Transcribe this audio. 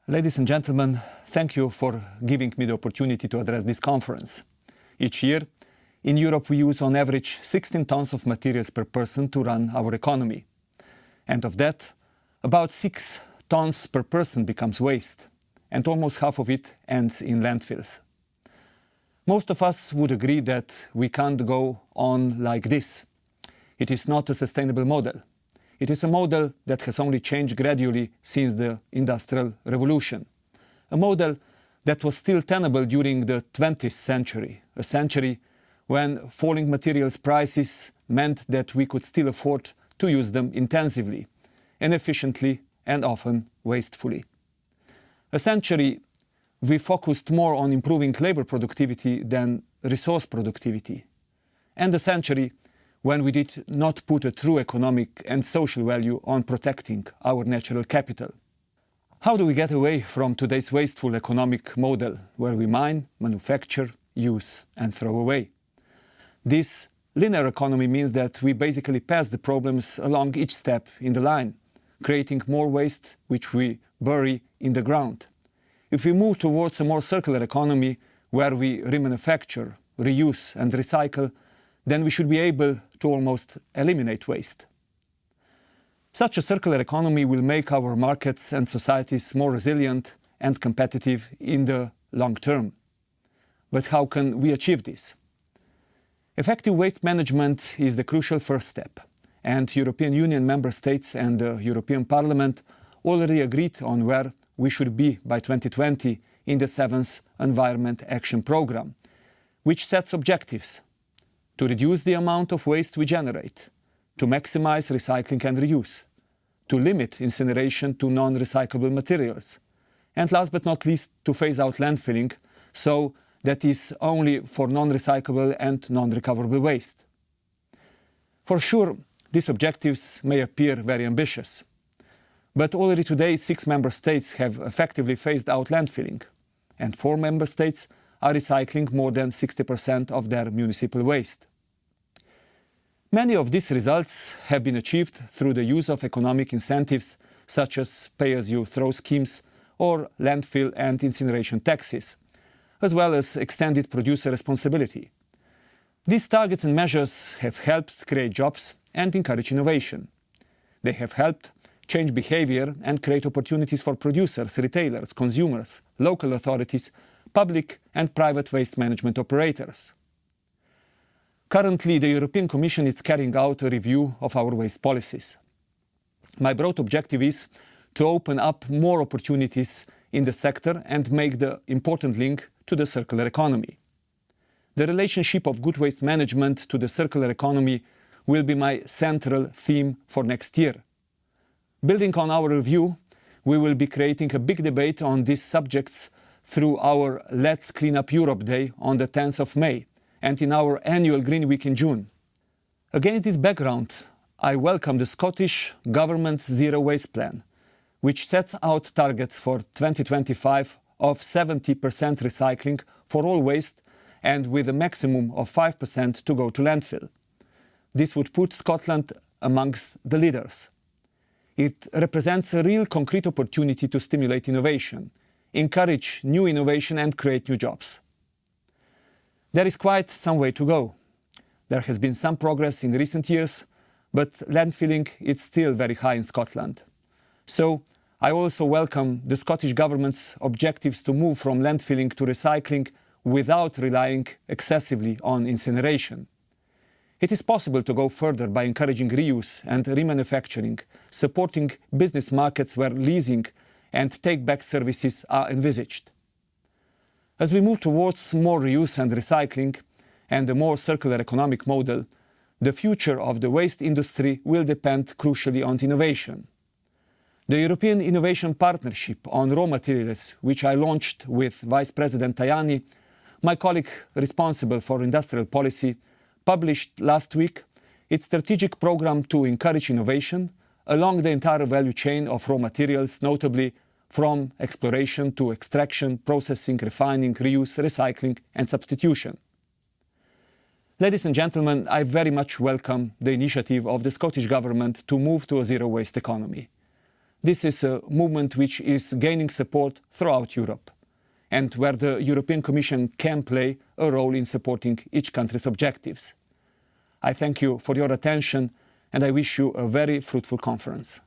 Ladies and gentlemen, thank you for giving me the opportunity to address this conference. Each year, in Europe, we use on average 16 tons of materials per person to run our economy. And of that, about 6 tons per person becomes waste, and almost half of it ends in landfills. Most of us would agree that we can't go on like this. It is not a sustainable model. It is a model that has only changed gradually since the Industrial Revolution. A model that was still tenable during the 20th century, a century when falling materials prices meant that we could still afford to use them intensively, inefficiently, and often wastefully. A century we focused more on improving labor productivity than resource productivity. And a century when we did not put a true economic and social value on protecting our natural capital. How do we get away from today's wasteful economic model where we mine, manufacture, use, and throw away? This linear economy means that we basically pass the problems along each step in the line, creating more waste which we bury in the ground. If we move towards a more circular economy where we remanufacture, reuse, and recycle, then we should be able to almost eliminate waste. Such a circular economy will make our markets and societies more resilient and competitive in the long term. But how can we achieve this? Effective waste management is the crucial first step, and European Union member states and the European Parliament already agreed on where we should be by 2020 in the 7th Environment Action Programme, which sets objectives to reduce the amount of waste we generate, to maximize recycling and reuse, to limit incineration to non-recyclable materials, and last but not least, to phase out landfilling, so that is only for non-recyclable and non-recoverable waste. For sure, these objectives may appear very ambitious, but already today 6 member states have effectively phased out landfilling, and 4 member states are recycling more than 60% of their municipal waste. Many of these results have been achieved through the use of economic incentives such as pay-as-you-throw schemes or landfill and incineration taxes, as well as extended producer responsibility. These targets and measures have helped create jobs and encourage innovation. They have helped change behavior and create opportunities for producers, retailers, consumers, local authorities, public and private waste management operators. Currently, the European Commission is carrying out a review of our waste policies. My broad objective is to open up more opportunities in the sector and make the important link to the circular economy. The relationship of good waste management to the circular economy will be my central theme for next year. Building on our review, we will be creating a big debate on these subjects through our Let's Clean Up Europe Day on the 10th of May and in our annual Green Week in June. Against this background, I welcome the Scottish Government's Zero Waste Plan, which sets out targets for 2025 of 70% recycling for all waste and with a maximum of 5% to go to landfill. This would put Scotland amongst the leaders. It represents a real concrete opportunity to stimulate innovation, encourage new innovation and create new jobs. There is quite some way to go. There has been some progress in recent years, but landfilling is still very high in Scotland. So I also welcome the Scottish Government's objectives to move from landfilling to recycling without relying excessively on incineration. It is possible to go further by encouraging reuse and remanufacturing, supporting business markets where leasing and take-back services are envisaged. As we move towards more reuse and recycling and a more circular economic model, the future of the waste industry will depend crucially on innovation. The European Innovation Partnership on Raw Materials, which I launched with Vice President Tajani, my colleague responsible for industrial policy, published last week its strategic program to encourage innovation along the entire value chain of raw materials, notably from exploration to extraction, processing, refining, reuse, recycling, and substitution. Ladies and gentlemen, I very much welcome the initiative of the Scottish Government to move to a zero-waste economy. This is a movement which is gaining support throughout Europe, and where the European Commission can play a role in supporting each country's objectives. I thank you for your attention, and I wish you a very fruitful conference.